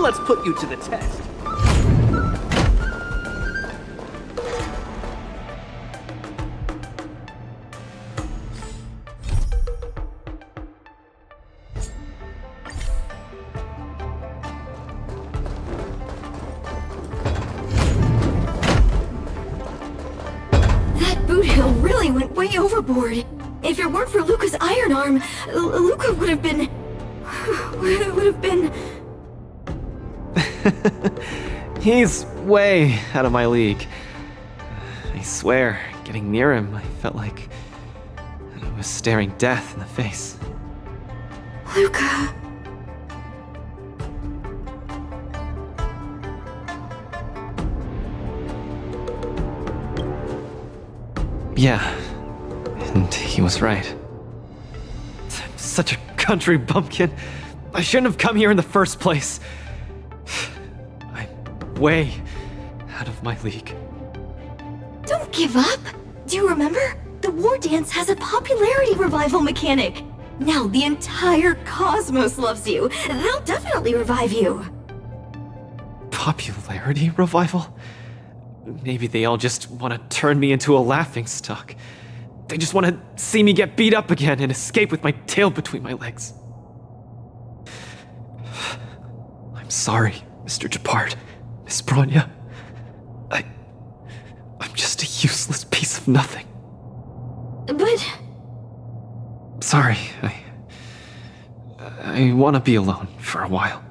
let's put you to the test. That boot hill really went way overboard. If it weren't for Luca's iron arm, Luca would have been... He's way out of my league. I swear, getting near him, I felt like I was staring death in the face. Luca... Yeah, and he was right. I'm such a country bumpkin. I shouldn't have come here in the first place. I'm way out of my league. Don't give up! Do you remember? The War Dance has a popularity revival mechanic! Now the entire cosmos loves you! They'll definitely revive you! Popularity revival? Maybe they all just want to turn me into a laughingstock. They just want to see me get beat up again and escape with my tail between my legs. I'm sorry, Mr. Gepard, Miss Bronya. I'm just a useless piece of nothing. But... Sorry, I want to be alone for a while.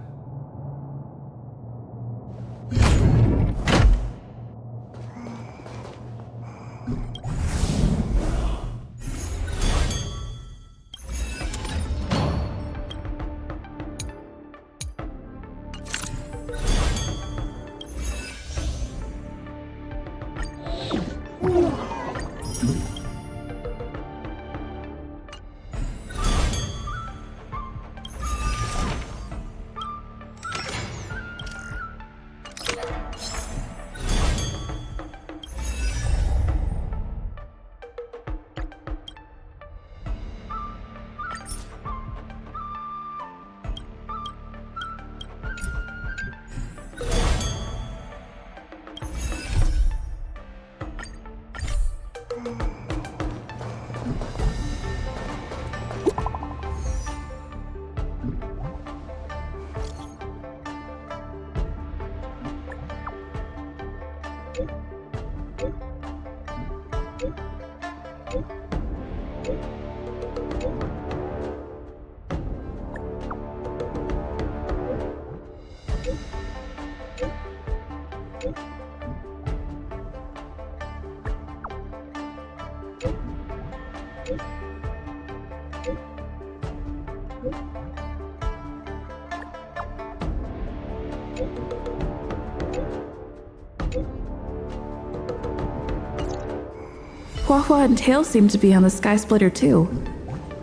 Huahua and Tail seem to be on the Sky Splitter too.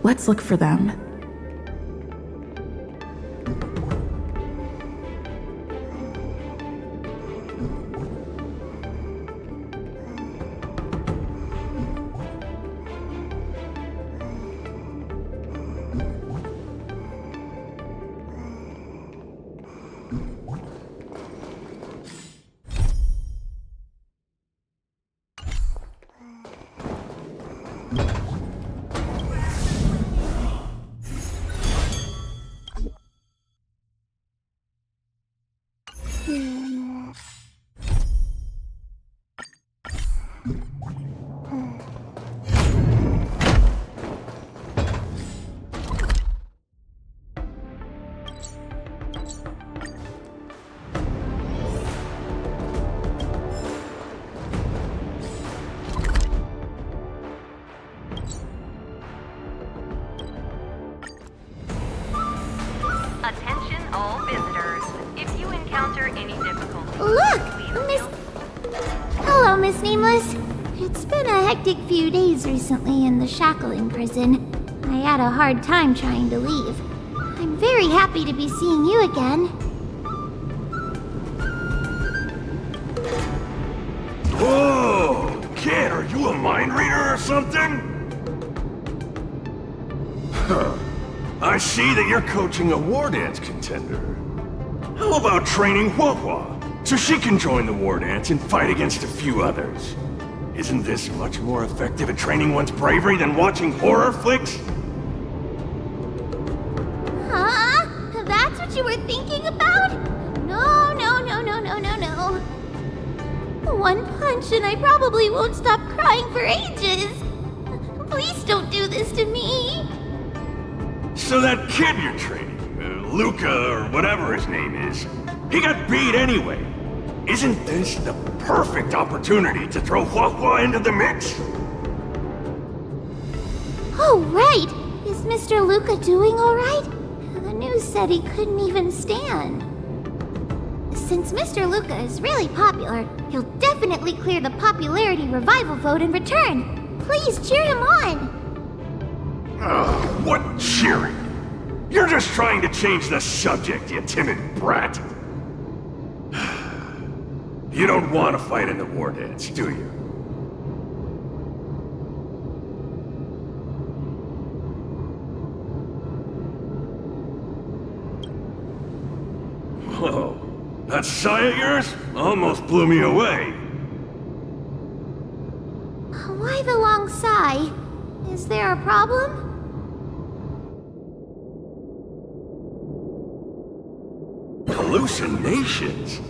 Let's look for them. Attention all visitors. If you encounter any difficulties... Look! Hello, Miss Nameless. It's been a hectic few days recently in the shackling prison. I had a hard time trying to leave. I'm very happy to be seeing you again. Whoa! Kid, are you a mind reader or something? Huh. I see that you're coaching a war dance contender. How about training HoYoverse so she can join the war dance and fight against a few others? Isn't this much more effective at training one's bravery than watching horror flicks? Huh? That's what you were thinking about? No, no, no, no, no, no, no. One punch and I probably won't stop crying for ages. Please don't do this to me. So that kid you're training, Luca or whatever his name is, he got beat anyway. Isn't this the perfect opportunity to throw HoYoverse into the mix? Oh, right. Is Mr. Luca doing all right? The news said he couldn't even stand. Since Mr. Luca is really popular, he'll definitely clear the popularity revival vote in return. Please cheer him on. Ugh, what cheering? You're just trying to change the subject, you timid brat. You don't want to fight in the war dance, do you? Whoa, that sigh of yours almost blew me away. Why the long sigh? Is there a problem? Hallucinations?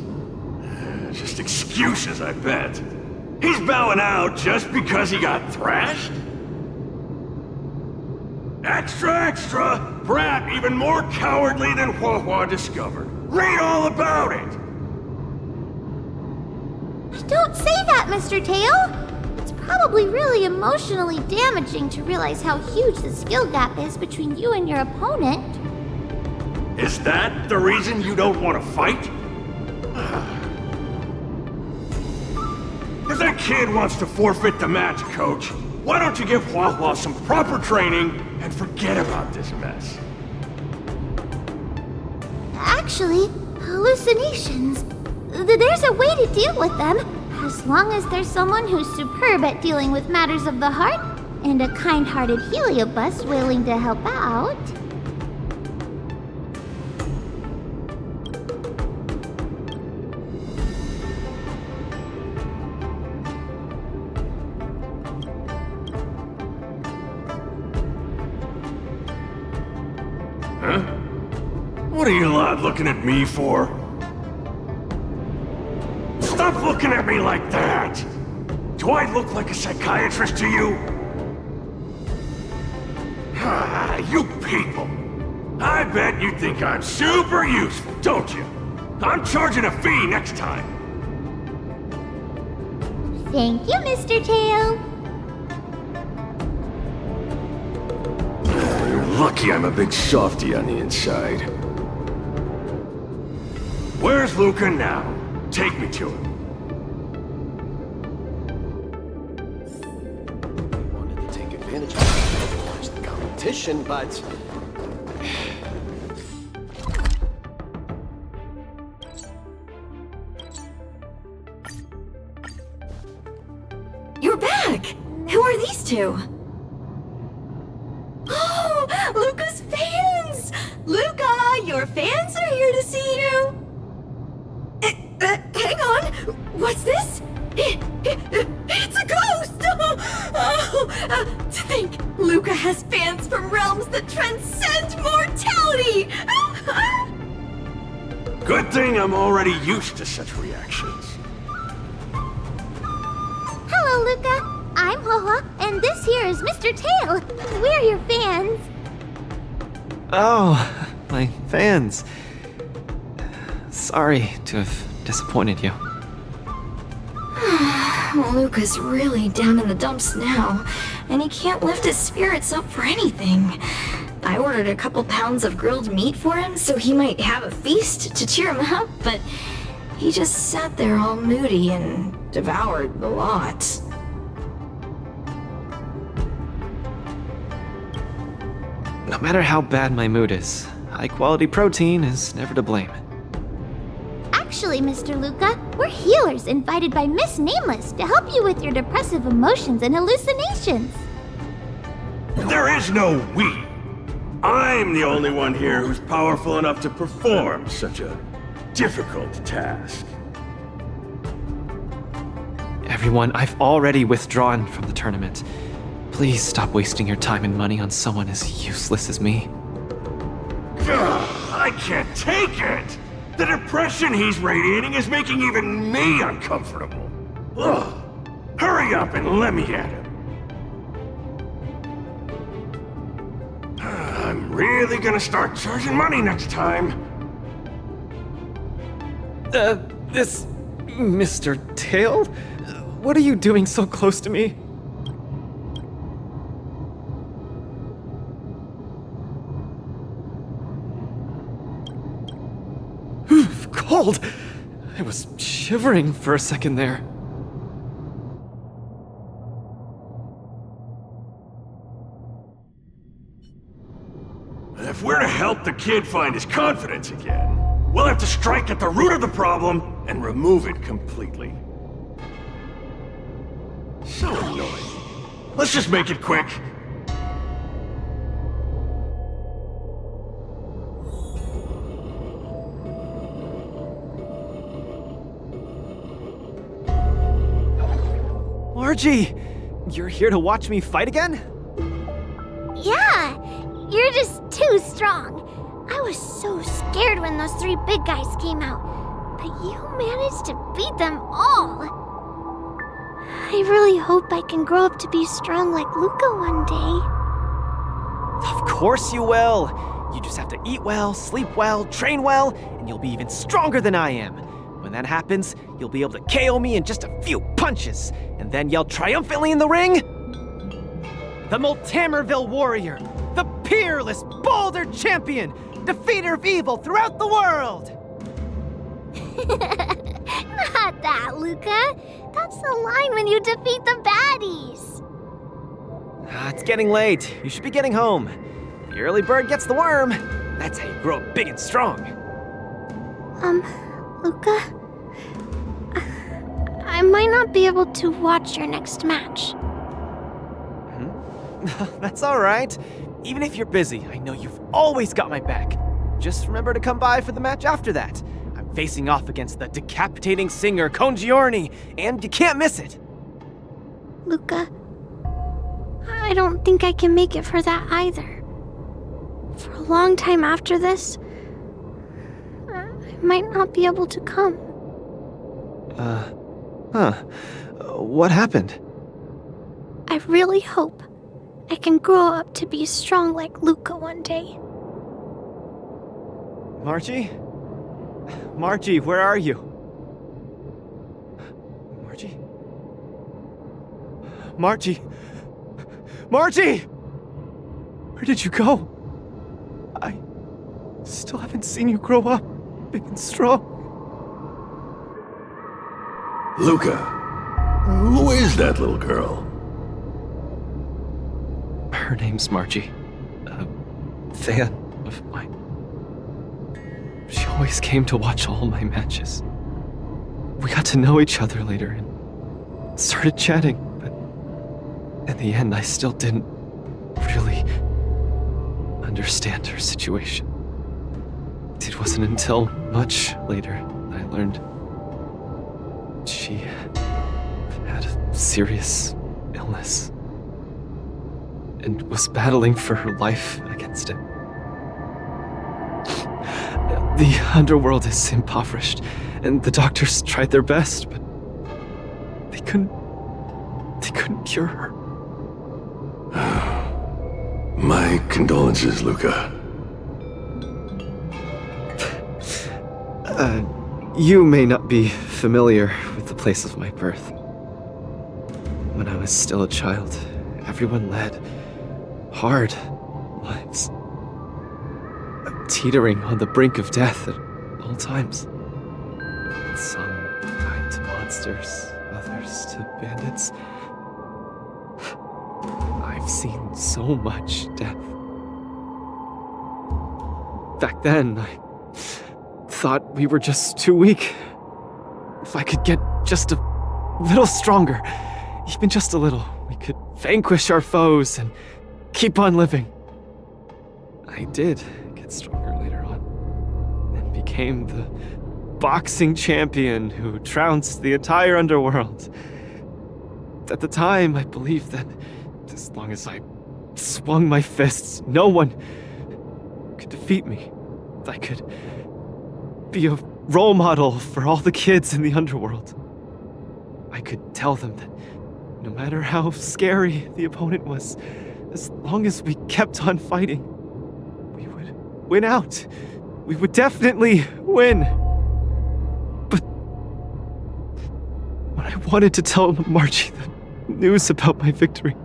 Just excuses, I bet. He's bowing out just because he got thrashed? Extra, extra! Brat even more cowardly than HoYoverse discovered. Read all about it! Don't say that, Mr. Tail! It's probably really emotionally damaging to realize how huge the skill gap is between you and your opponent. Is that the reason you don't want to fight? If that kid wants to forfeit the match, Coach, why don't you give HoYoverse some proper training and forget about this mess? Actually, hallucinations. There's a way to deal with them, as long as there's someone who's superb at dealing with matters of the heart, and a kind-hearted heliobus willing to help out. Huh? What are you lot looking at me for? Stop looking at me like that! Do I look like a psychiatrist to you? Ah, you people! I bet you think I'm super useful, don't you? I'm charging a fee next time. Thank you, Mr. Tail. You're lucky I'm a big softy on the inside. Where's Luca now? Take me to him. Wanted to take advantage of it to watch the competition, but You're back! Who are these two? Oh, Luca's fans! Luca, your fans are here to see you! Hang on! What's this? It's a ghost! To think Luca has fans from realms that transcend mortality! Good thing I'm already used to such reactions. Hello, Luca. I'm HoYoverse, and this here is Mr. Tail. We're your fans. Oh, my fans. Sorry to have disappointed you. Luca's really down in the dumps now, and he can't lift his spirits up for anything. I ordered a couple pounds of grilled meat for him so he might have a feast to cheer him up, but he just sat there all moody and devoured the lot. No matter how bad my mood is, high-quality protein is never to blame. Actually, Mr. Luca, we're healers invited by Miss Nameless to help you with your depressive emotions and hallucinations. There is no we. I'm the only one here who's powerful enough to perform such a difficult task. Everyone, I've already withdrawn from the tournament. Please stop wasting your time and money on someone as useless as me. Ugh, I can't take it! The depression he's radiating is making even me uncomfortable. Ugh. Hurry up and let me at him. I'm really gonna start charging money next time. This Mr. Tail? What are you doing so close to me? Cold! I was shivering for a second there. If we're to help the kid find his confidence again, we'll have to strike at the root of the problem and remove it completely. So annoying. Let's just make it quick. Margie! You're here to watch me fight again? Yeah, you're just too strong. I was so scared when those 3 big guys came out, but you managed to beat them all. I really hope I can grow up to be strong like Luca one day. Of course you will! You just have to eat well, sleep well, train well, and you'll be even stronger than I am. When that happens, you'll be able to KO me in just a few punches, and then yell triumphantly in the ring, "The Multamerville Warrior, the peerless, boulder champion, defeater of evil throughout the world!" Not that, Luca. That's the line when you defeat the baddies. It's getting late. You should be getting home. The early bird gets the worm. That's how you grow up big and strong. Luca? I might not be able to watch your next match. That's all right. Even if you're busy, I know you've always got my back. Just remember to come by for the match after that. I'm facing off against the decapitating singer Congiorni, and you can't miss it. Luca, I don't think I can make it for that either. For a long time after this, I might not be able to come. What happened? I really hope I can grow up to be strong like Luca one day. Margie? Margie, where are you? Margie? Margie? Margie! Where did you go? I still haven't seen you grow up big and strong. Luca, who is that little girl? Her name's Margie. A fan of mine. She always came to watch all my matches. We got to know each other later and started chatting, but in the end, I still didn't really understand her situation. It wasn't until much later that I learned she had a serious illness and was battling for her life against it. The underworld is impoverished, and the doctors tried their best, but they couldn't cure her. My condolences, Luca. You may not be familiar with the place of my birth. When I was still a child, everyone led hard lives, teetering on the brink of death at all times. Some died to monsters, others to bandits. I've seen so much death. Back then, I thought we were just too weak. If I could get just a little stronger, even just a little, we could vanquish our foes and keep on living. I did get stronger later on, and became the boxing champion who trounced the entire underworld. At the time, I believed that as long as I swung my fists, no one could defeat me. I could be a role model for all the kids in the underworld. I could tell them that no matter how scary the opponent was, as long as we kept on fighting, we would win out. We would definitely win. But when I wanted to tell Margie the news about my victory,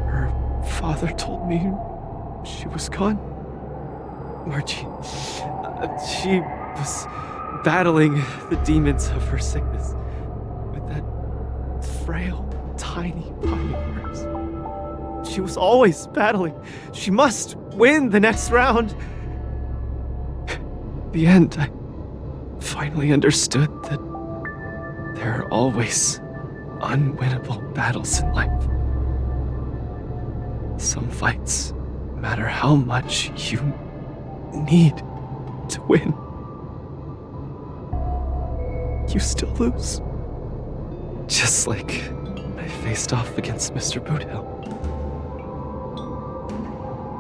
her father told me she was gone. Margie, she was battling the demons of her sickness with that frail, tiny body of hers. She was always battling. She must win the next round. In the end, I finally understood that there are always unwinnable battles in life. Some fights, no matter how much you need to win, you still lose. Just like when I faced off against Mr. Boothill.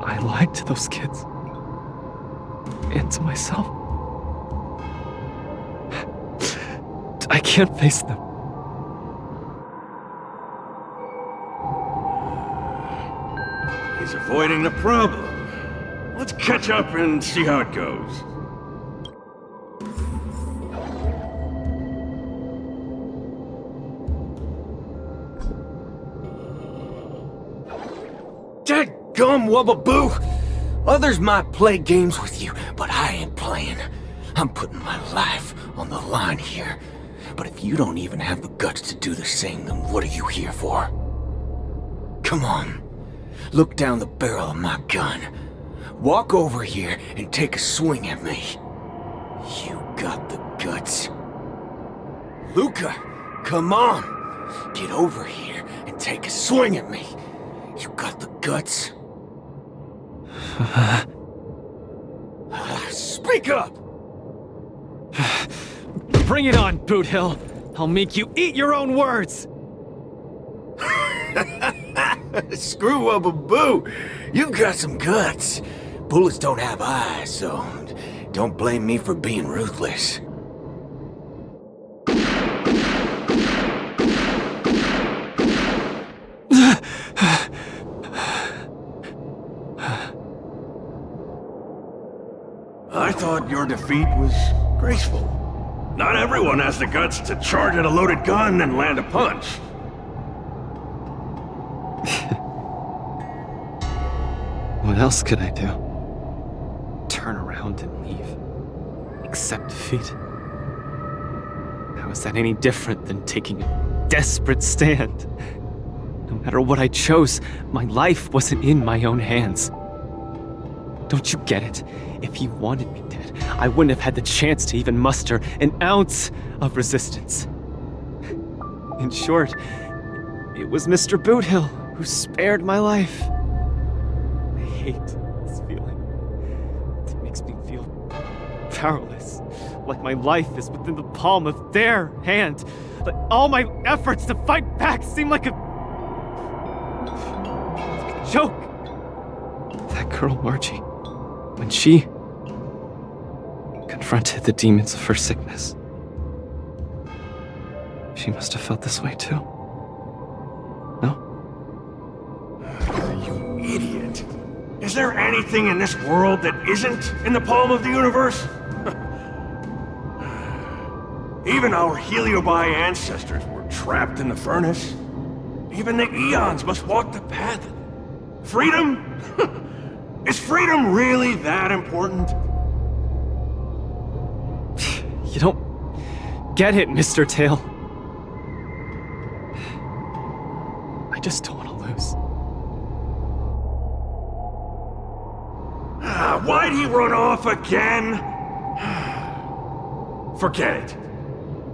I lied to those kids. And to myself. I can't face them. He's avoiding the problem. Let's catch up and see how it goes. Dadgum Wubbaboo! Others might play games with you, but I ain't playing. I'm putting my life on the line here. But if you don't even have the guts to do the same, then what are you here for? Come on. Look down the barrel of my gun. Walk over here and take a swing at me. You got the guts. Luca, come on. Get over here and take a swing at me. You got the guts. Speak up! Bring it on, Boothill. I'll make you eat your own words. Screw Wubbaboo! You've got some guts. Bullets don't have eyes, so don't blame me for being ruthless. I thought your defeat was graceful. Not everyone has the guts to charge at a loaded gun and land a punch. What else could I do? Turn around and leave? Accept defeat? How is that any different than taking a desperate stand? No matter what I chose, my life wasn't in my own hands. Don't you get it? If you wanted me dead, I wouldn't have had the chance to even muster an ounce of resistance. In short, it was Mr. Boothill who spared my life. I hate this feeling. It makes me feel powerless, like my life is within the palm of their hand. Like all my efforts to fight back seem like a joke. That girl, Margie, when she confronted the demons of her sickness, she must have felt this way too. No? You idiot. Is there anything in this world that isn't in the palm of the universe? Even our Heliobi ancestors were trapped in the furnace. Even the eons must walk the path. Freedom? Is freedom really that important? You don't get it, Mr. Tail. I just don't want to lose. Why'd he run off again? Forget it.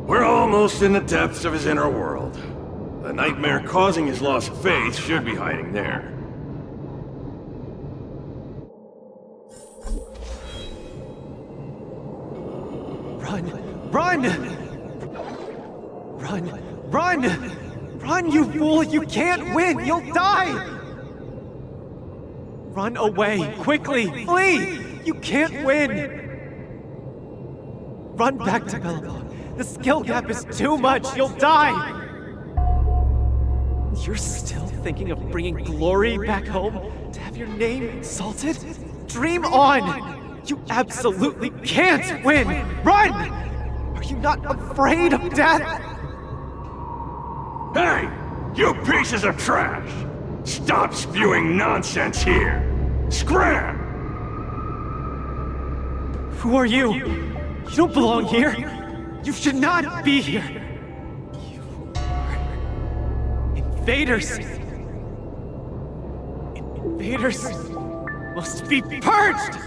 We're almost in the depths of his inner world. The nightmare causing his loss of faith should be hiding there. Run! Run! Run! Run! Run, you fool! You can't win! You'll die! Run away! Quickly! Flee! You can't win! Run back to Bellabog. The skill gap is too much! You'll die! You're still thinking of bringing glory back home? To have your name insulted? Dream on! You absolutely can't win! Run! Are you not afraid of death? Hey! You pieces of trash! Stop spewing nonsense here! Scram! Who are you? You don't belong here! You should not be here! You are invaders! Invaders must be purged!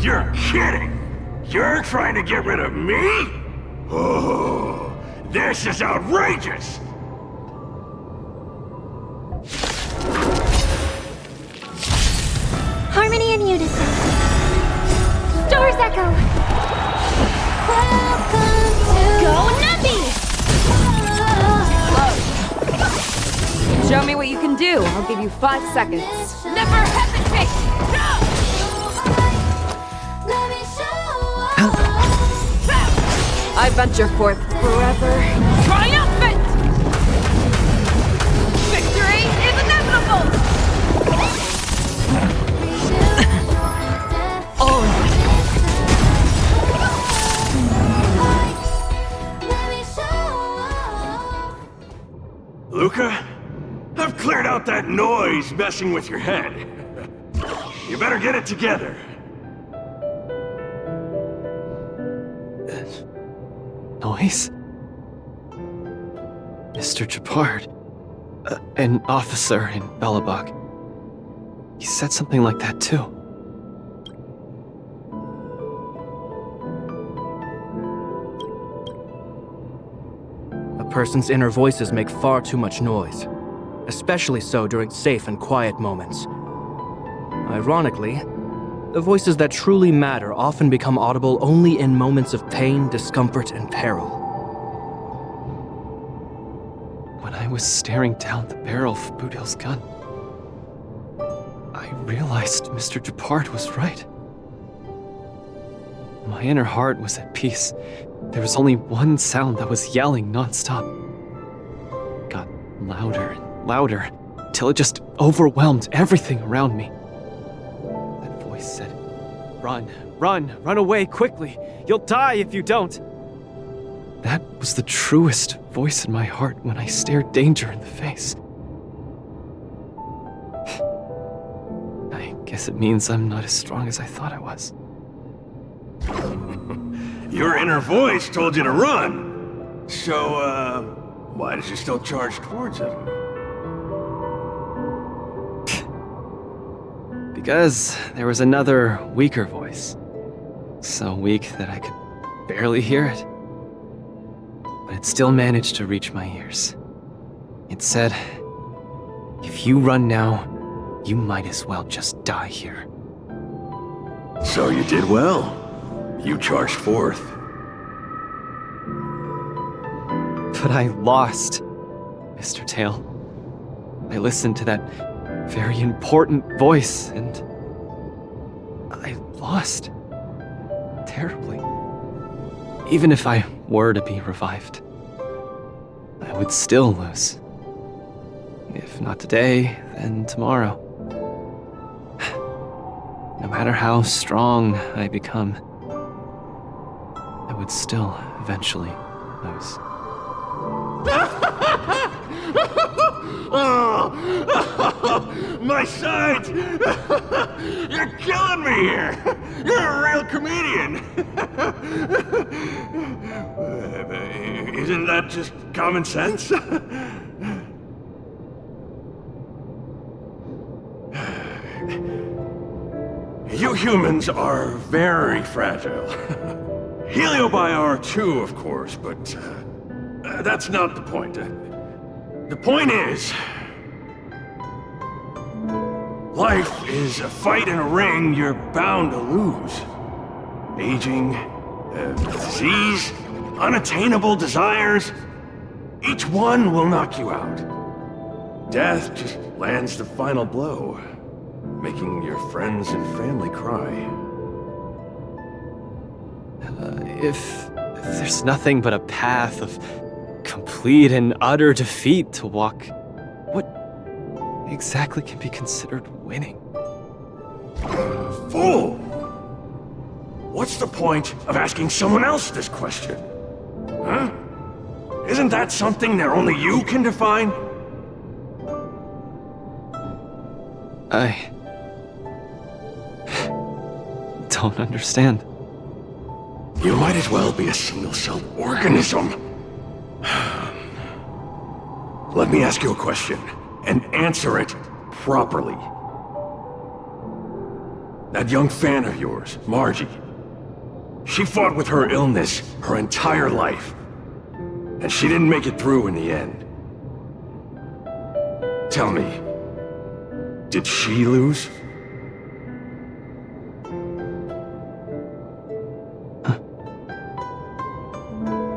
You're kidding! You're trying to get rid of me? Oh, this is outrageous! Harmony and unison. Stars echo. Welcome to Go Nubby! Show me what you can do. I'll give you 5 seconds. Never hesitate! Go! I venture forth forever triumphant! Victory is inevitable! Luca, I've cleared out that noise messing with your head. You better get it together. Noise? Mr. Ch.3, an officer in Bellabog. He said something like that too. A person's inner voices make far too much noise, especially so during safe and quiet moments. Ironically, the voices that truly matter often become audible only in moments of pain, discomfort, and peril. When I was staring down the barrel of Budil's gun, I realized Mr. Ch.3 was right. My inner heart was at peace. There was only one sound that was yelling non-stop. It got louder and louder, till it just overwhelmed everything around me. That voice said, "Run, run, run away quickly! You'll die if you don't!" That was the truest voice in my heart when I stared danger in the face. I guess it means I'm not as strong as I thought I was. Your inner voice told you to run. So, why did you still charge towards him? Because there was another, weaker voice. So weak that I could barely hear it. But it still managed to reach my ears. It said, "If you run now, you might as well just die here." So you did well. You charged forth. But I lost, Mr. Tail. I listened to that very important voice, and I lost. Terribly. Even if I were to be revived, I would still lose. If not today, then tomorrow. No matter how strong I become, I would still eventually lose. Oh, my sides! You're killing me here! You're a real comedian! Isn't that just common sense? You humans are very fragile. Heliobiar too, of course, but that's not the point. The point is, life is a fight in a ring you're bound to lose. aging, disease, unattainable desires. Each one will knock you out. Death just lands the final blow, making your friends and family cry. If there's nothing but a path of complete and utter defeat to walk, what exactly can be considered winning? Fool! What's the point of asking someone else this question? Huh? Isn't that something that only you can define? I don't understand. You might as well be a single-celled organism. Let me ask you a question, and answer it properly. That young fan of yours, Margie, she fought with her illness her entire life, and she didn't make it through in the end. Tell me, did she lose?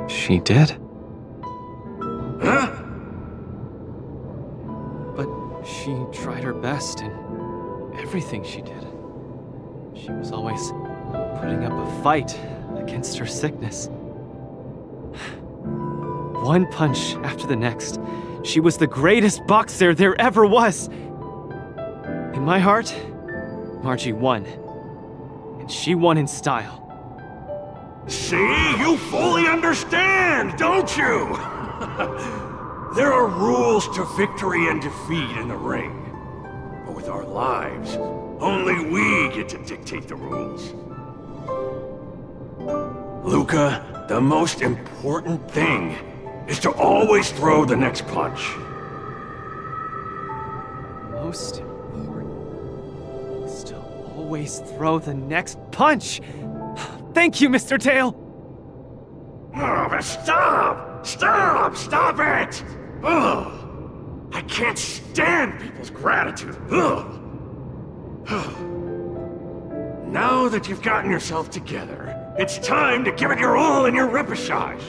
She did. Huh? But she tried her best in everything she did. She was always putting up a fight against her sickness. One punch after the next, she was the greatest boxer there ever was. In my heart, Margie won. And she won in style. See? You fully understand, don't you? There are rules to victory and defeat in the ring. But with our lives, only we get to dictate the rules. Luca, the most important thing is to always throw the next punch. Most important is to always throw the next punch. Thank you, Mr. Tail! Oh, but stop! Stop! Stop it! Ugh. I can't stand people's gratitude. Ugh. Now that you've gotten yourself together, it's time to give it your all in your repechage.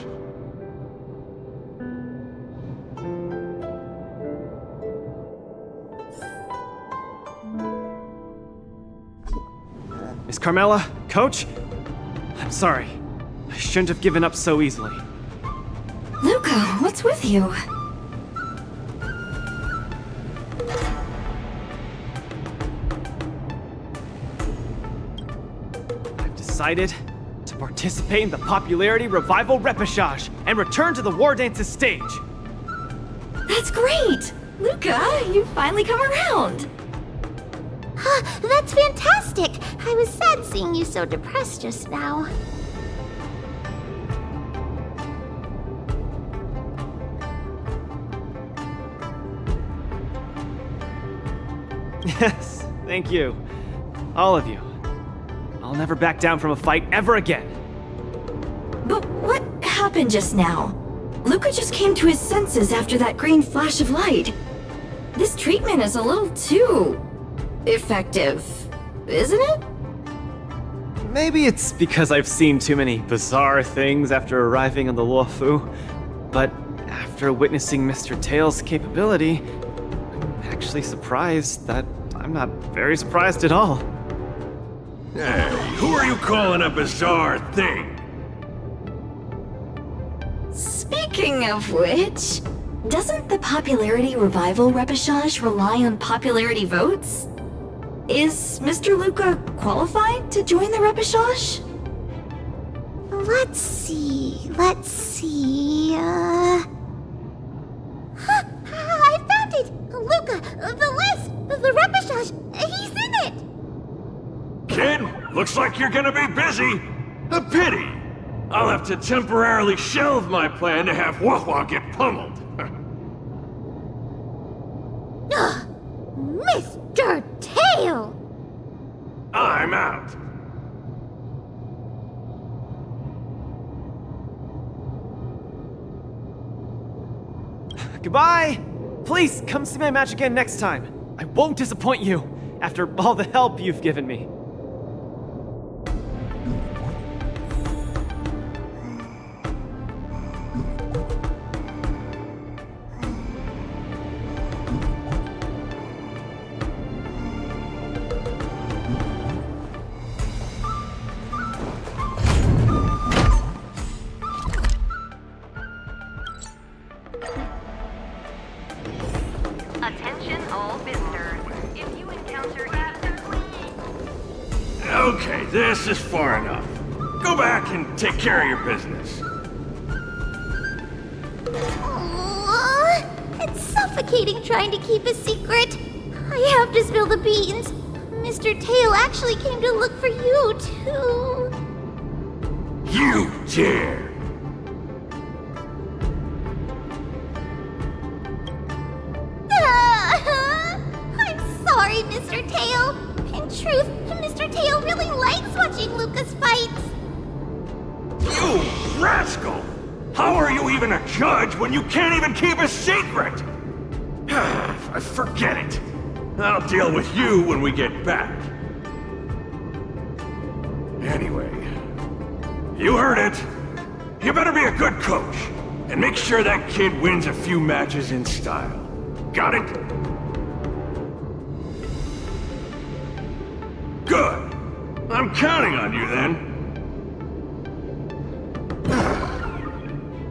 Miss Carmela, Coach? I'm sorry. I shouldn't have given up so easily. Luca, what's with you? I've decided to participate in the Popularity Revival Repechage and return to the Wardance's stage. That's great! Luca, you've finally come around! That's fantastic! I was sad seeing you so depressed just now. Yes, thank you. All of you. I'll never back down from a fight ever again. But what happened just now? Luca just came to his senses after that green flash of light. This treatment is a little too effective, isn't it? Maybe it's because I've seen too many bizarre things after arriving on the Luofu, but after witnessing Mr. Tail's capability, I'm actually surprised that I'm not very surprised at all. Hey, who are you calling a bizarre thing? Speaking of which, doesn't the Popularity Revival Repechage rely on popularity votes? Is Mr. Luca qualified to join the Repechage? Let's see. I found it! Luca, the list! The Repechage! He's in it! Kid, looks like you're gonna be busy. A pity. I'll have to temporarily shelve my plan to have HoYoverse get pummeled. Mr. Tail! I'm out. Goodbye! Please, come see my match again next time. I won't disappoint you, after all the help you've given me. Okay, this is far enough. Go back and take care of your business. It's suffocating trying to keep a secret. I have to spill the beans. Mr. Tail actually came to look for you, too. You dare! I'm sorry, Mr. Tail. In truth, Mr. Tail really likes watching Lucas fights. You rascal! How are you even a judge when you can't even keep a secret? Forget it. I'll deal with you when we get back. Anyway, you heard it. You better be a good coach and make sure that kid wins a few matches in style. Got it? Good. I'm counting on you then.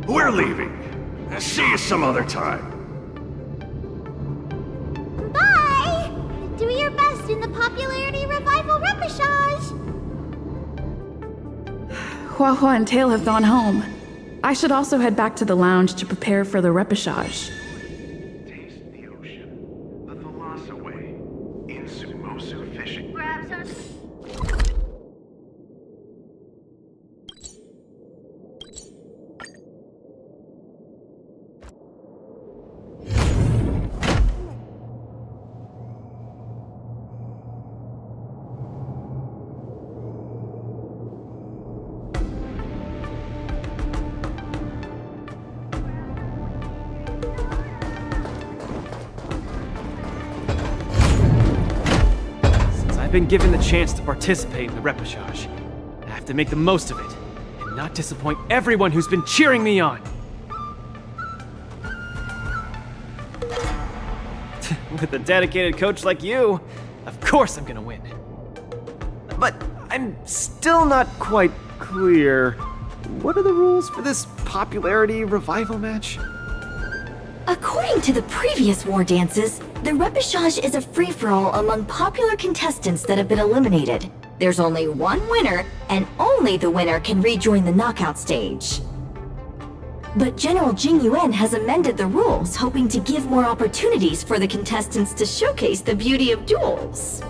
We're leaving. See you some other time. Bye! Do your best in the popularity revival repechage. Hua and Tail have gone home. I should also head back to the lounge to prepare for the repechage. Taste the ocean. The Thalassa way. In Sumosu fishing. Grab some... I've been given the chance to participate in the repechage. I have to make the most of it, and not disappoint everyone who's been cheering me on. With a dedicated coach like you, of course I'm gonna win. But I'm still not quite clear. What are the rules for this popularity revival match? According to the previous war dances, the repechage is a free-for-all among popular contestants that have been eliminated. There's only one winner, and only the winner can rejoin the knockout stage. But General Jing Yuan has amended the rules, hoping to give more opportunities for the contestants to showcase the beauty of duels.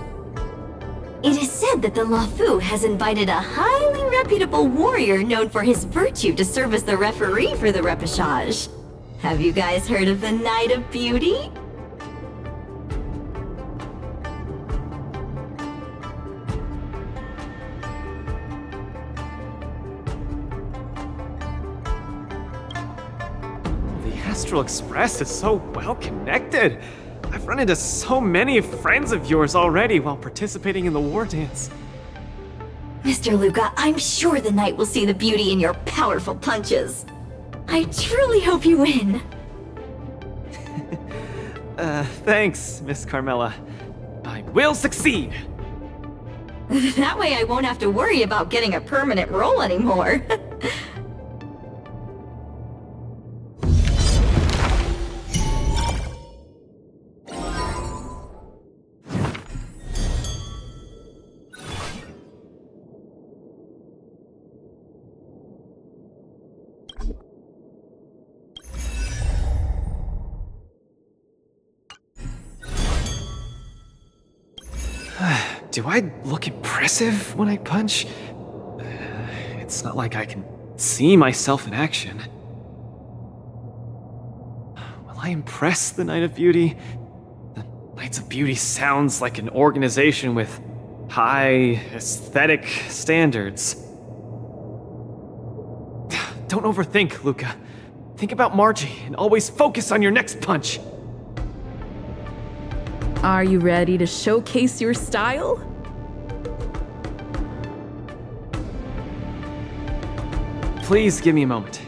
It is said that the Luofu has invited a highly reputable warrior known for his virtue to serve as the referee for the repechage. Have you guys heard of the Knight of Beauty? The Astral Express is so well connected. I've run into so many friends of yours already while participating in the war dance. Mr. Luca, I'm sure the knight will see the beauty in your powerful punches. I truly hope you win. Thanks, Miss Carmela. I will succeed! That way I won't have to worry about getting a permanent role anymore. Do I look impressive when I punch? It's not like I can see myself in action. Will I impress the Knight of Beauty? The Knights of Beauty sounds like an organization with high aesthetic standards. Don't overthink, Luca. Think about Margie and always focus on your next punch. Are you ready to showcase your style? Please give me a moment.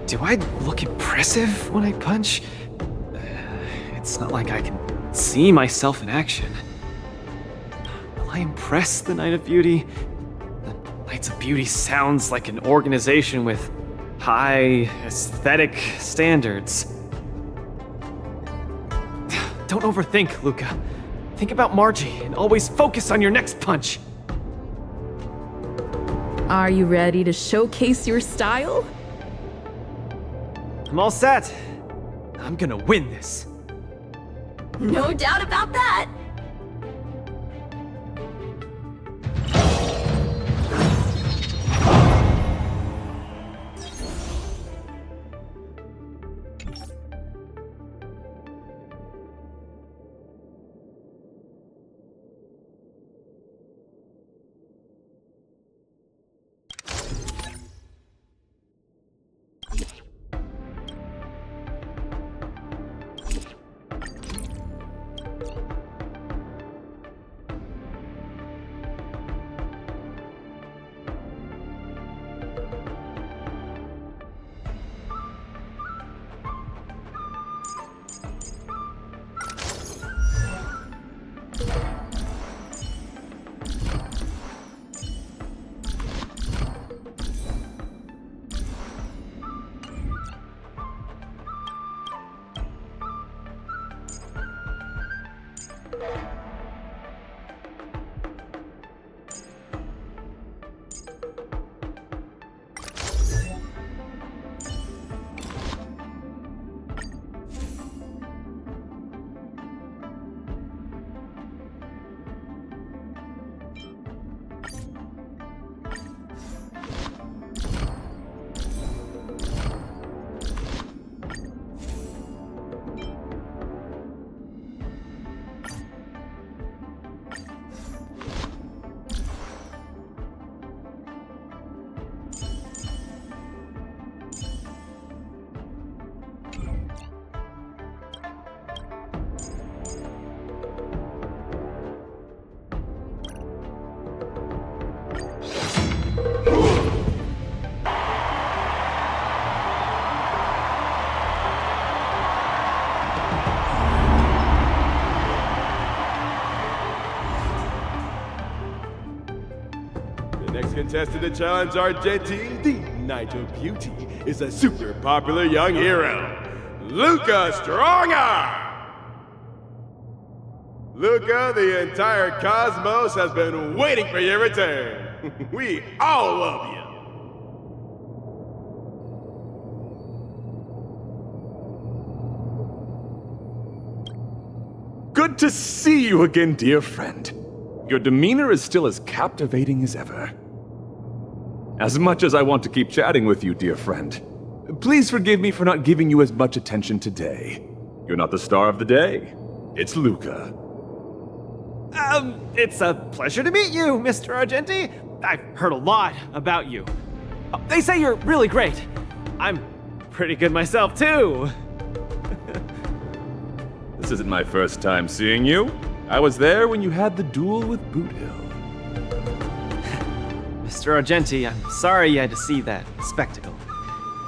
Do I look impressive when I punch? It's not like I can see myself in action. Will I impress the Knight of Beauty? The Knights of Beauty sounds like an organization with high aesthetic standards. Don't overthink, Luca. Think about Margie and always focus on your next punch. Are you ready to showcase your style? I'm all set. I'm gonna win this. No doubt about that. Contestant to challenge Argenti, the Knight of Beauty, is a super popular young hero, Luca Strongarm! Luca, the entire cosmos has been waiting for your return. We all love you. Good to see you again, dear friend. Your demeanor is still as captivating as ever. As much as I want to keep chatting with you, dear friend, please forgive me for not giving you as much attention today. You're not the star of the day. It's Luca. It's a pleasure to meet you, Mr. Argenti. I've heard a lot about you. They say you're really great. I'm pretty good myself, too. This isn't my first time seeing you. I was there when you had the duel with Boot Hill. Mr. Argenti, I'm sorry you had to see that spectacle.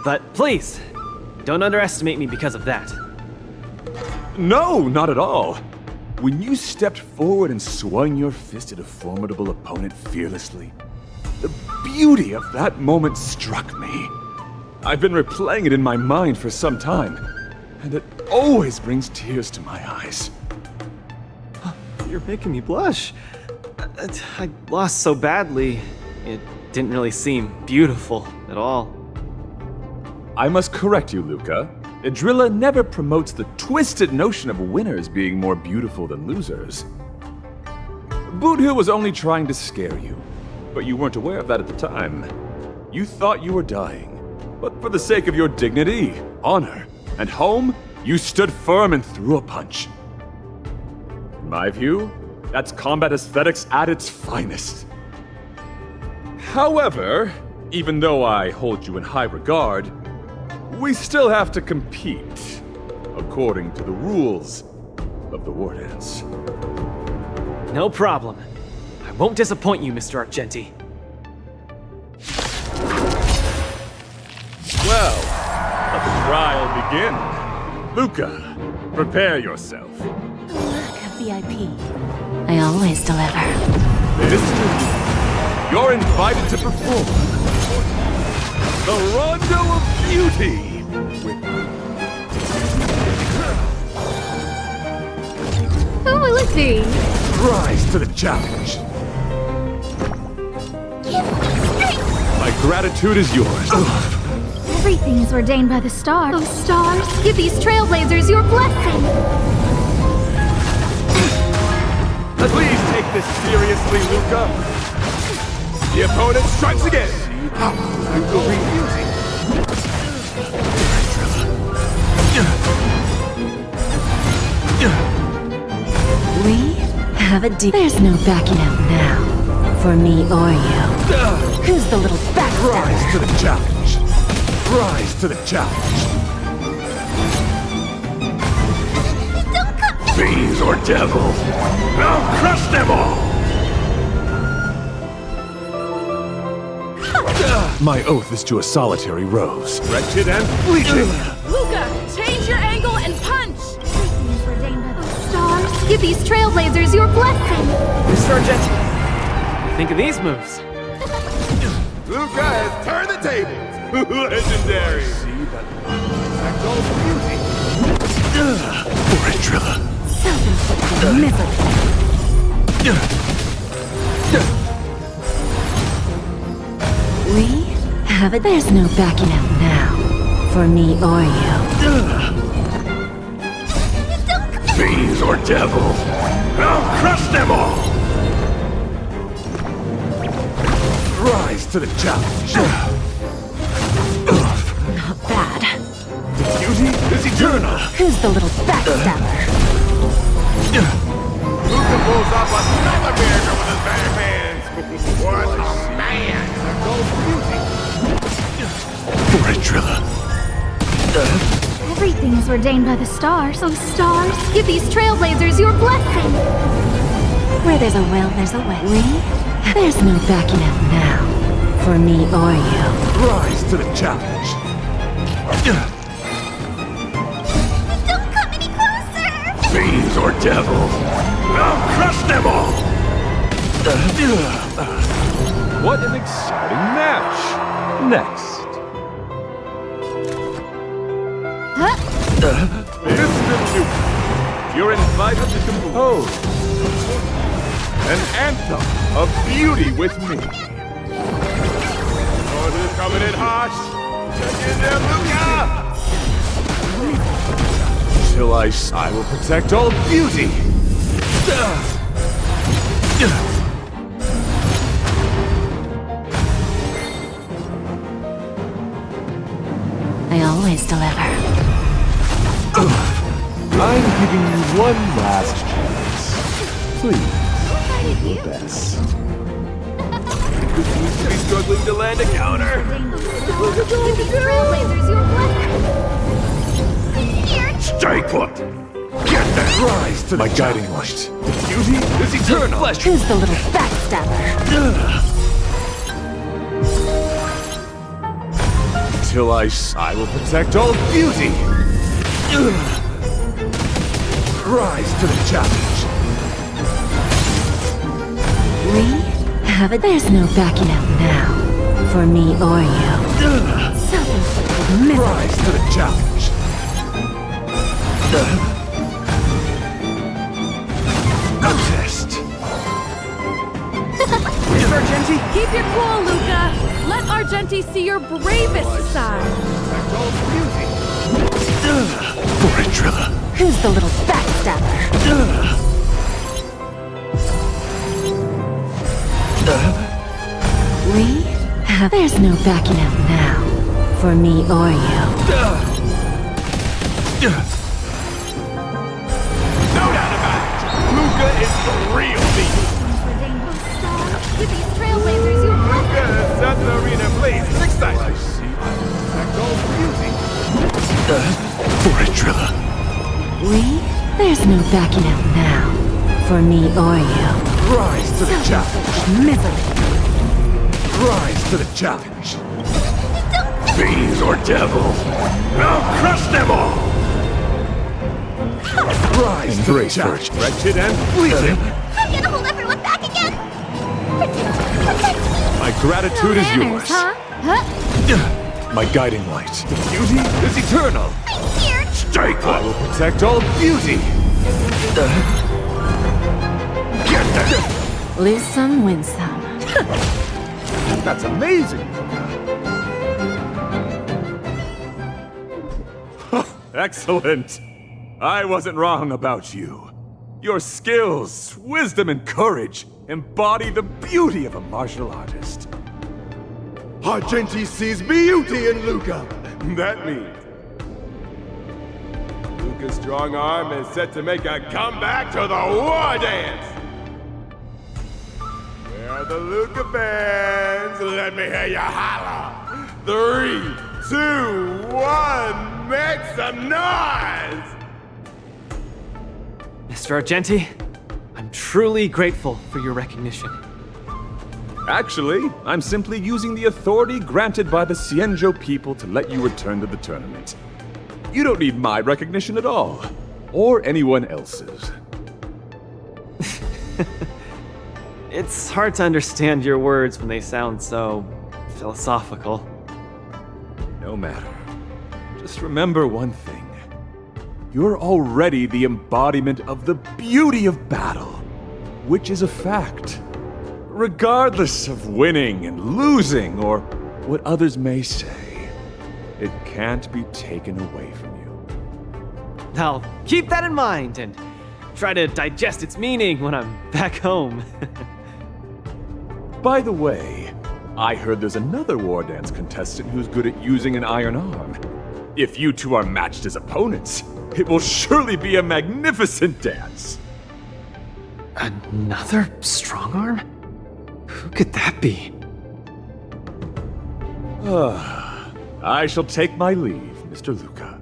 But please, don't underestimate me because of that. No, not at all. When you stepped forward and swung your fist at a formidable opponent fearlessly, the beauty of that moment struck me. I've been replaying it in my mind for some time, and it always brings tears to my eyes. You're making me blush. I lost so badly. It didn't really seem beautiful at all. I must correct you, Luca. Idrilla never promotes the twisted notion of winners being more beautiful than losers. Boothill was only trying to scare you, but you weren't aware of that at the time. You thought you were dying, but for the sake of your dignity, honor, and home, you stood firm and threw a punch. In my view, that's combat aesthetics at its finest. However, even though I hold you in high regard, we still have to compete, according to the rules of the Wardance. No problem. I won't disappoint you, Mr. Argenti. Well, begin. Luca, prepare yourself. VIP. I always deliver. Mr. You're invited to perform the Rondo of Beauty Who will it be? Rise to the challenge. Give me strength! My gratitude is yours. Everything is ordained by the stars. Oh, stars, give these trailblazers your blessing! Please take this seriously, Luca. The opponent strikes again. Luca refusing. We have a deal. There's no backing out now. For me or you. Who's the little backstabber? Rise to the challenge. Rise to the challenge. Don't come! Fiends or devils, I'll crush them all! My oath is to a solitary rose. Wretched and fleeting. Luca, change your angle and punch! Everything is ordained by the stars. Give these trailblazers your blessing! Sergeant, think of these moves. Luca has turned the tables. Legendary. See that beauty. Trilla. Self-inflicted misery. We have it. There's no backing out now. For me or you. Fiends or devils, I'll crush them all! Rise to the challenge. Not bad. Beauty is eternal. Who's the little backstabber? Luca pulls off a sniper miracle with his bare hands! What a man! Trilla. Everything is ordained by the stars. Oh, stars, give these trailblazers your blessing! Where there's a will, there's a way. There's no backing out now. For me or you. Rise to the challenge. Don't come any closer! Fiends or devils, I'll crush them all! What an exciting match! Next. Mr. Luke, you're invited to compose an anthem of beauty with me. Oh, who's coming in hot? Check in there, Luca! Till I will protect all beauty. I always deliver. I'm giving you one last chance. Please, do your best. Who seems to be struggling to land a counter? Stay put! Get that! Rise to my guiding light. The beauty is eternal. Who's the little backstabber? Till I will protect all beauty. Rise to the challenge. We have it. There's no backing out now. For me or you. Self-inflicted misery. Rise to the challenge. A test. Argenti, keep your cool, Luca! Let Argenti see your bravest side! Trilla. Who's the little backstabber? We have. There's no backing out now. For me or you. No doubt about it! Luca is the real deal! With these trailblazers, your blessing! Set the arena ablaze. Next time. I see. Trilla. There's no backing out now. For me or you. Rise to the challenge. Misery. Rise to the challenge. fiends or devils. I'll crush them all! Rise to the challenge, wretched and fleeting! I'm gonna hold everyone back again! Protect me! My gratitude is yours. Huh? My guiding light. Beauty is eternal. I'm scared! Stay put. I will protect all beauty. Get that! Lose some, win some. That's amazing. Excellent. I wasn't wrong about you. Your skills, wisdom, and courage embody the beauty of a martial artist. Argenti sees beauty in Luca. That means Luca's strong arm is set to make a comeback to the war dance. Where are the Luca bands? Let me hear you holler. 3, 2, 1, make some noise! Mr. Argenti, I'm truly grateful for your recognition. Actually, I'm simply using the authority granted by the Cienjo people to let you return to the tournament. You don't need my recognition at all, or anyone else's. It's hard to understand your words when they sound so philosophical. No matter. Just remember one thing. You're already the embodiment of the beauty of battle, which is a fact. Regardless of winning and losing, or what others may say, it can't be taken away from you. I'll keep that in mind and try to digest its meaning when I'm back home. By the way, I heard there's another war dance contestant who's good at using an iron arm. If you two are matched as opponents, it will surely be a magnificent dance. Another strong arm? Who could that be? I shall take my leave, Mr. Luca.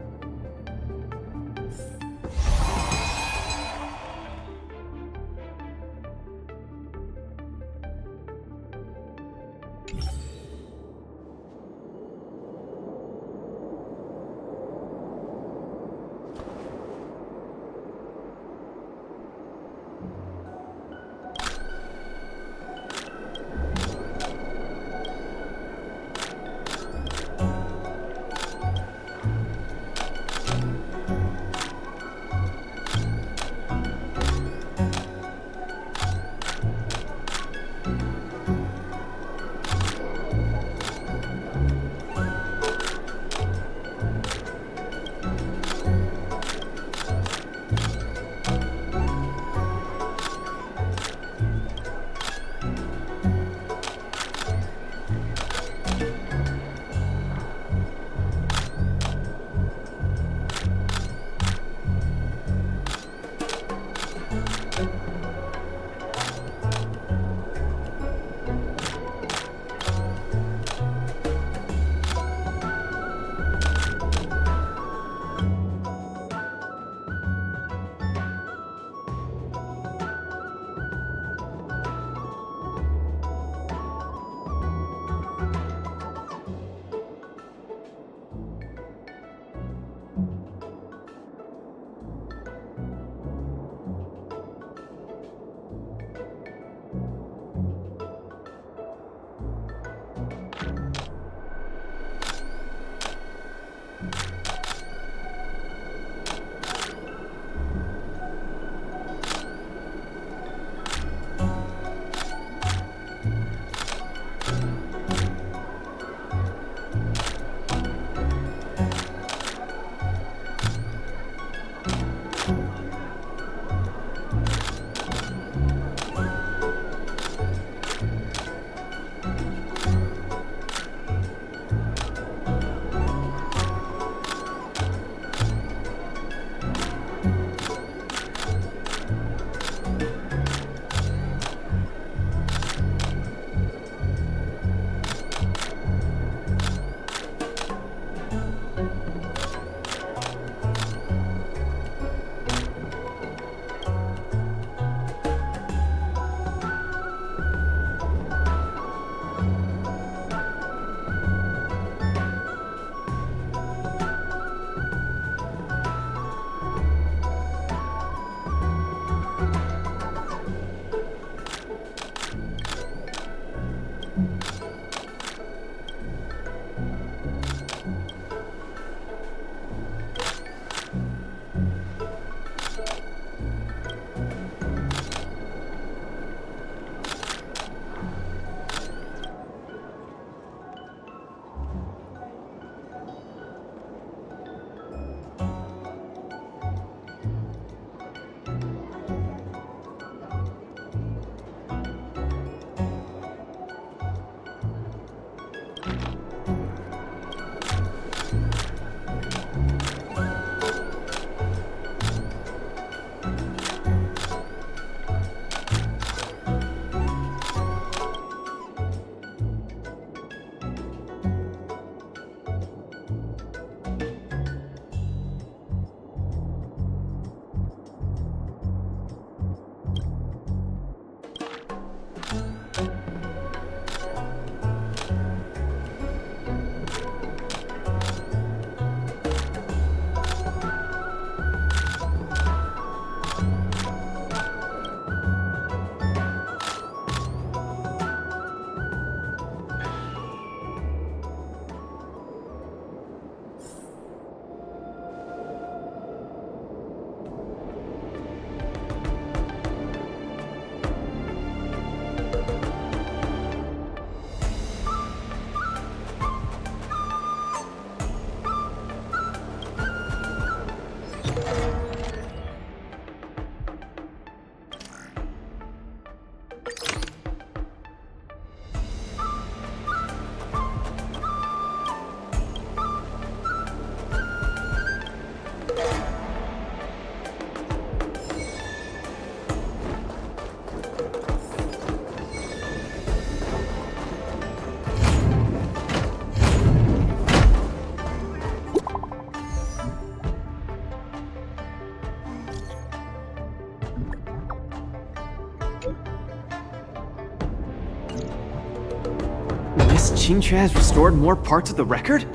Qingque has restored more parts of the record?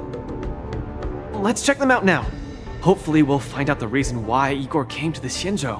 Let's check them out now. Hopefully we'll find out the reason why Igor came to the Xianzhou.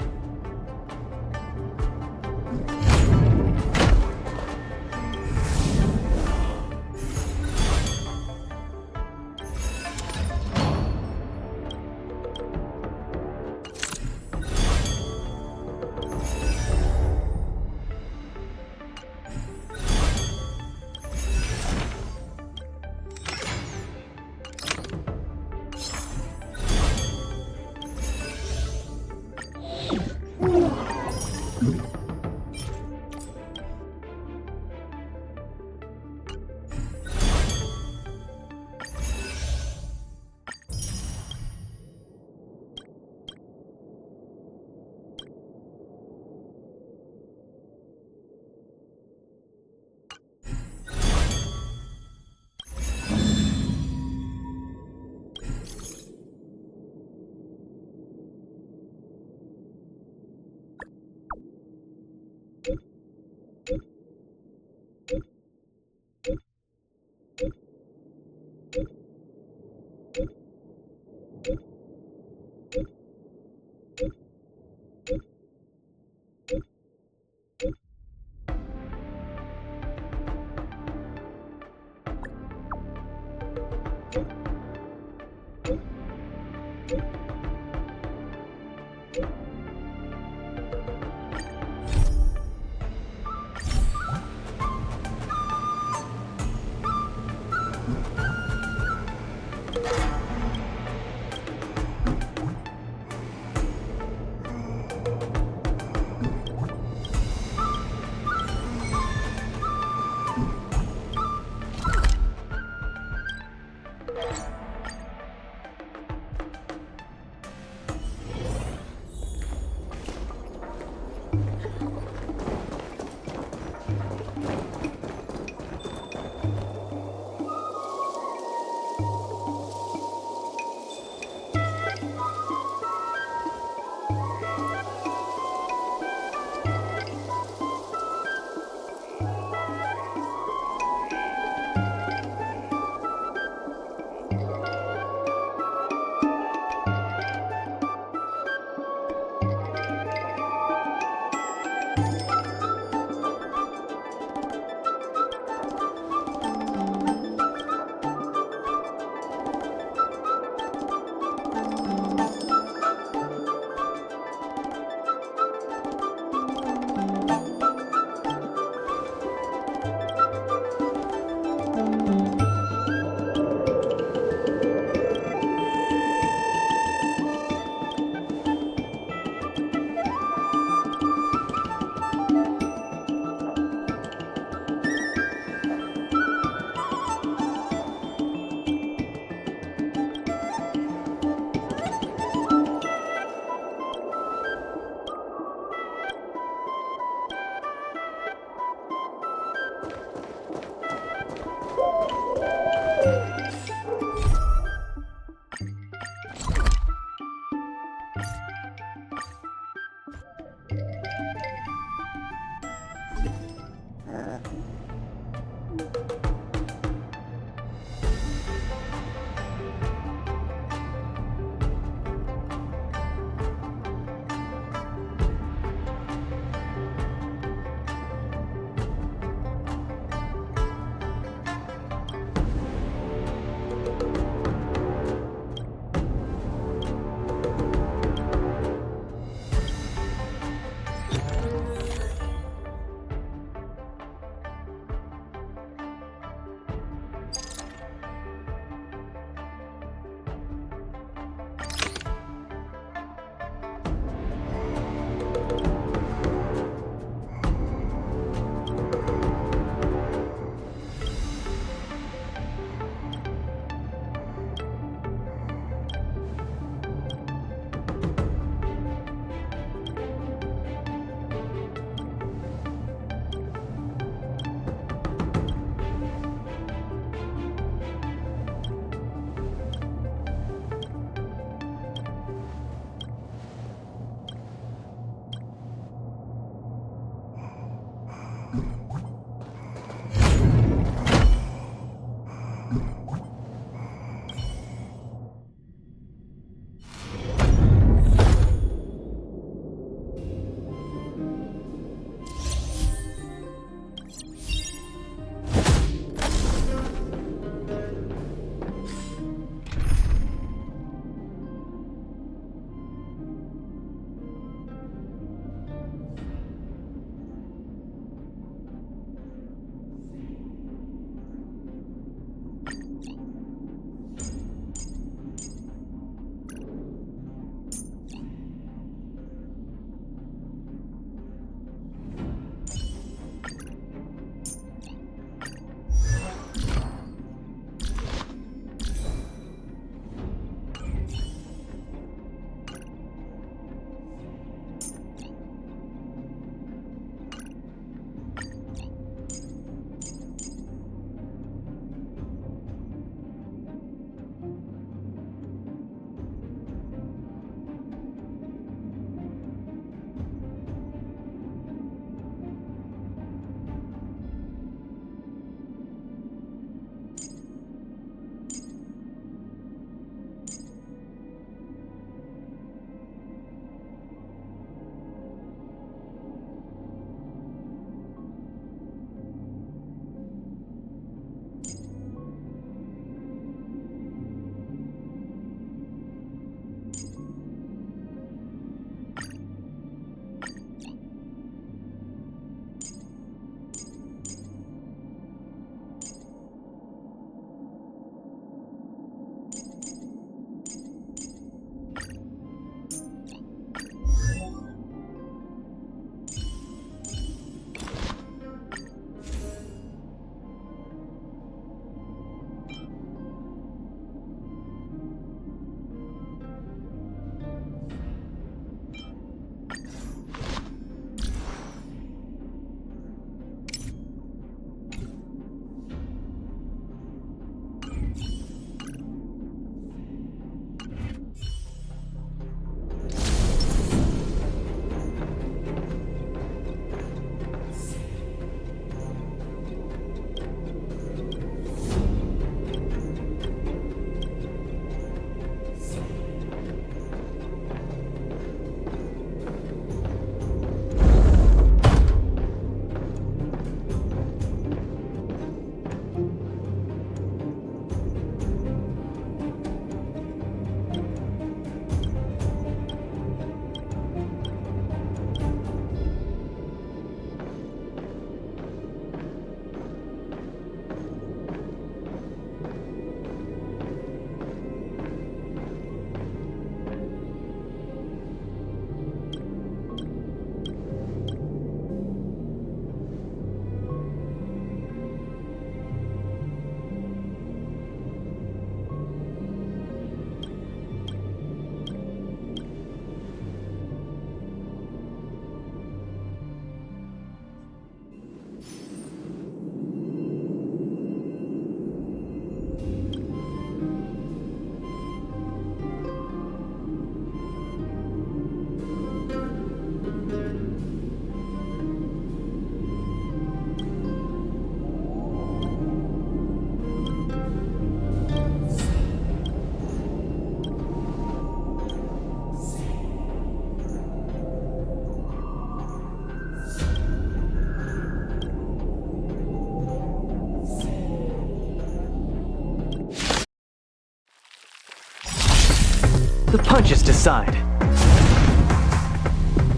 The punches decide.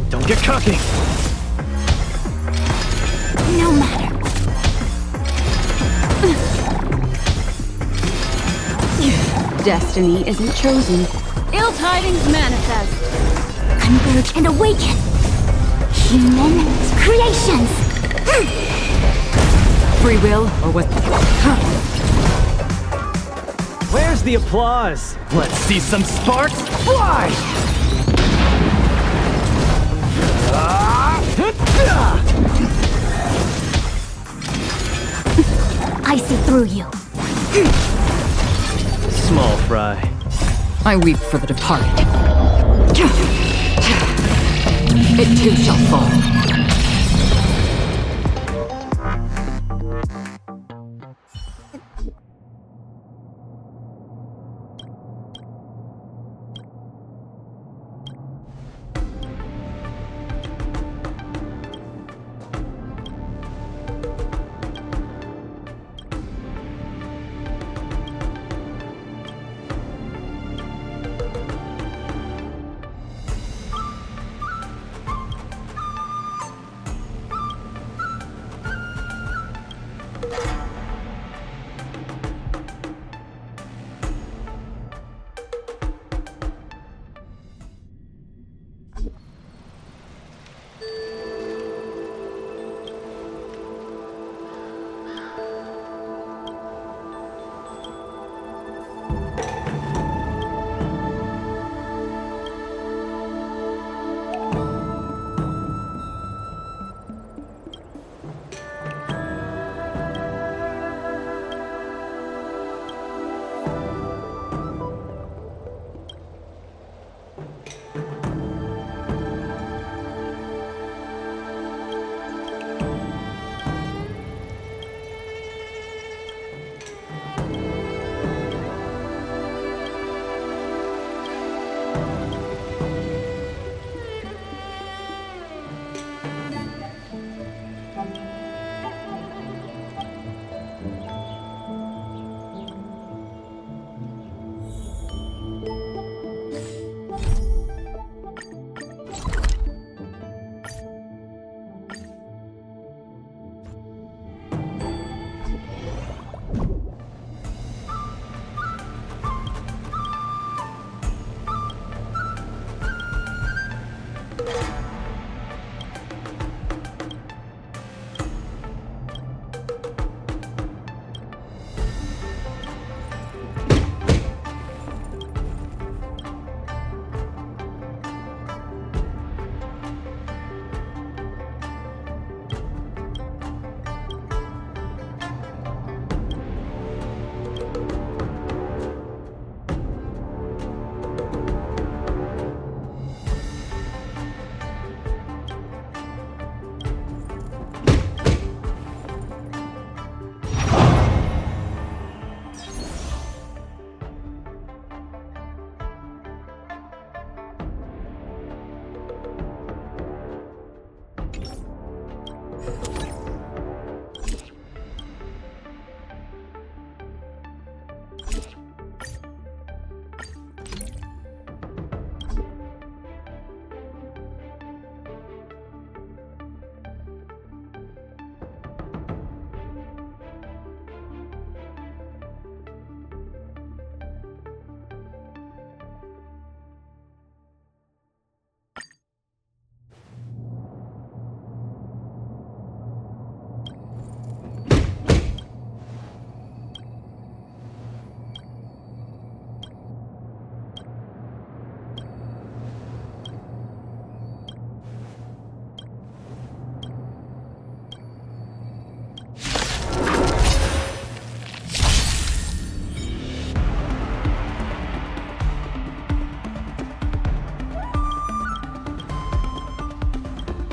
Don't get cocky. No matter. Destiny isn't chosen. Ill tidings manifest. Converge and awaken. Human creations. Free will or what? Where's the applause? Let's see some sparks fly! I see through you. Small fry. I weep for the departed. It too shall fall.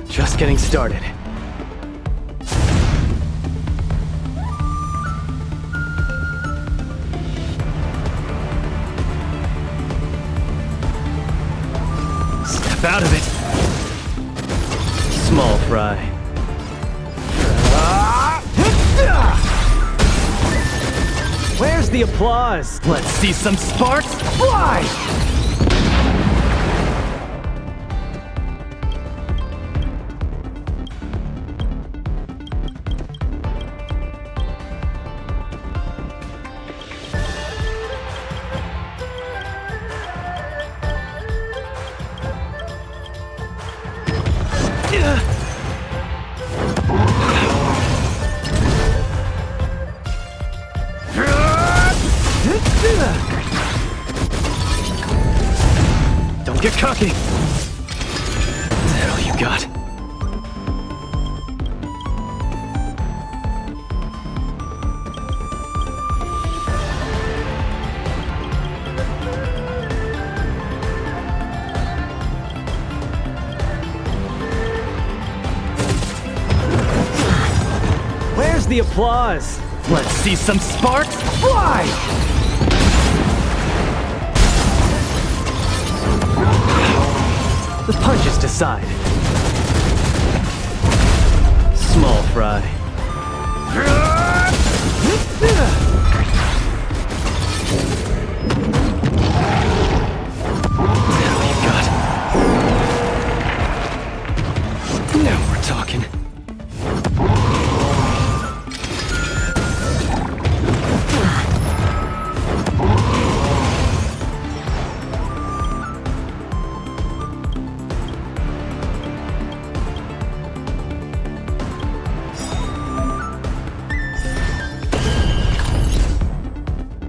Just getting started. Step out of it. Small fry. Where's the applause? Let's see some sparks fly! get cocky! Is that all you got? Where's the applause? Let's see some sparks fly! The punches decide. Small fry. Now you got. Now we're talking.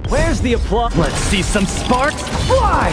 Where's the applause? Let's see some sparks fly!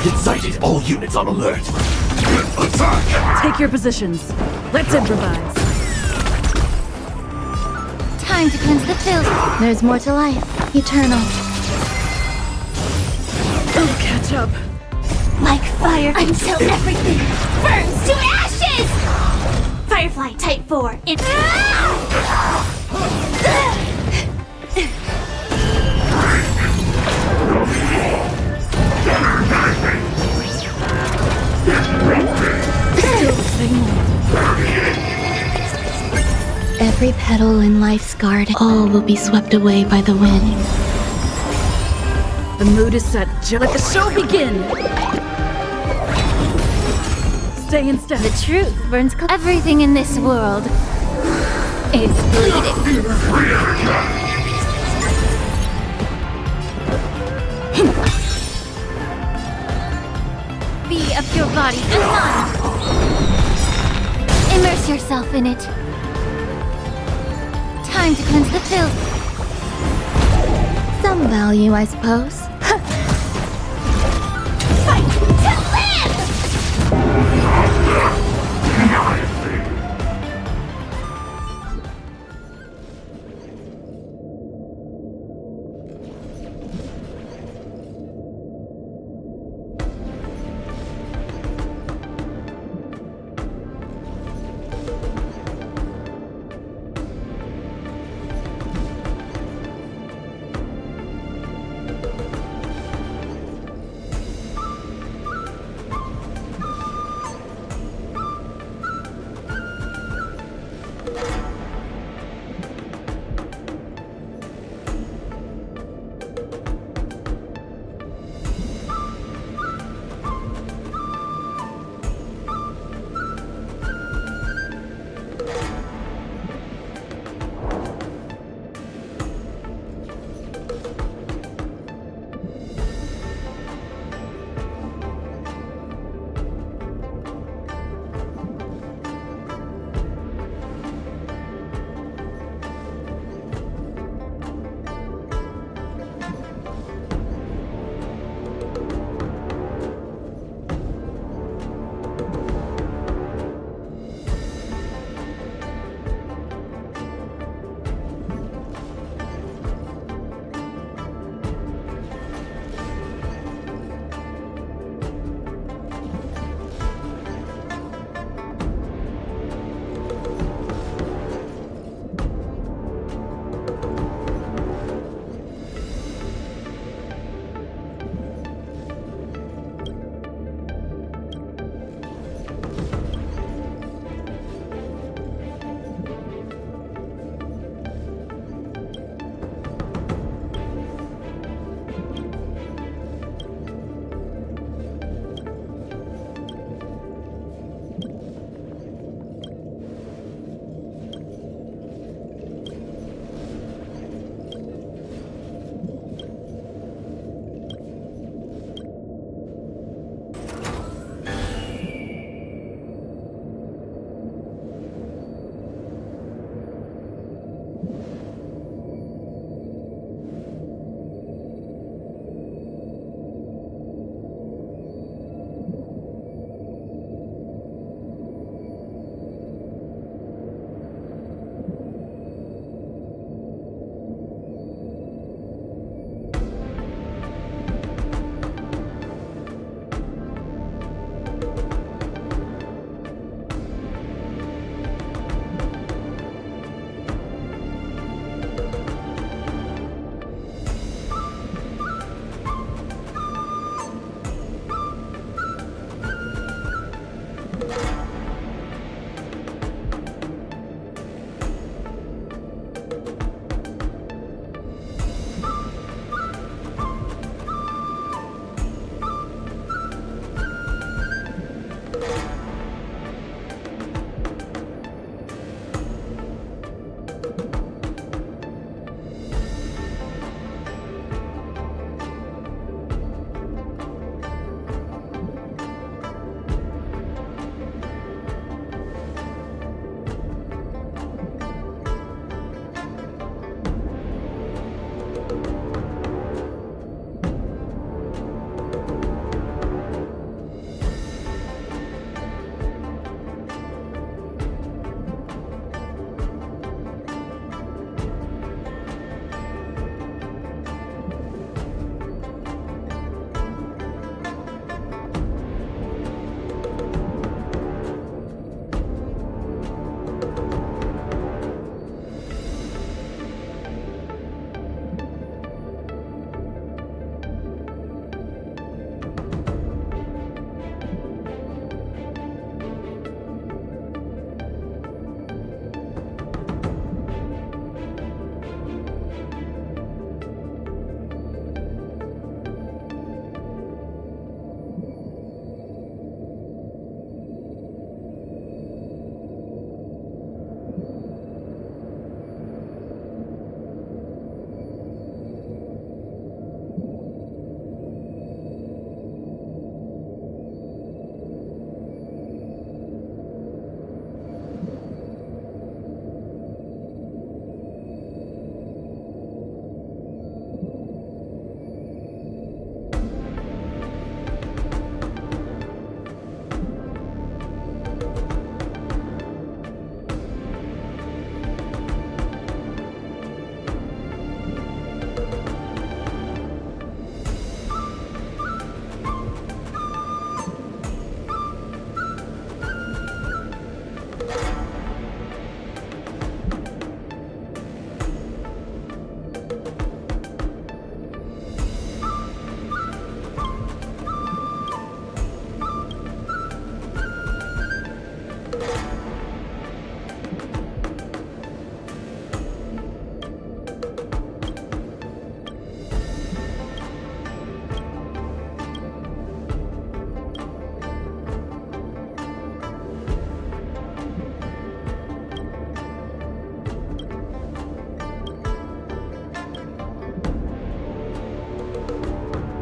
Target sighted. All units on alert. Attack! Take your positions. Let's improvise. Time to cleanse the field. There's more to life. Eternal. I'll catch up. Like fire until everything burns to ashes! Firefly Type 4 in... Every petal in life's garden, all will be swept away by the wind. The mood is set. Let the show begin! Stay in step. The truth burns cold. Everything in this world is bleeding. Be of your body and mind. Immerse yourself in it. Time to cleanse the filth. Some value, I suppose. Fight to live!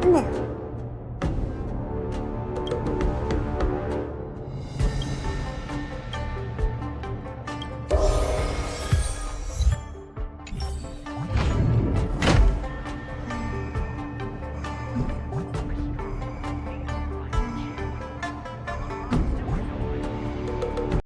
No.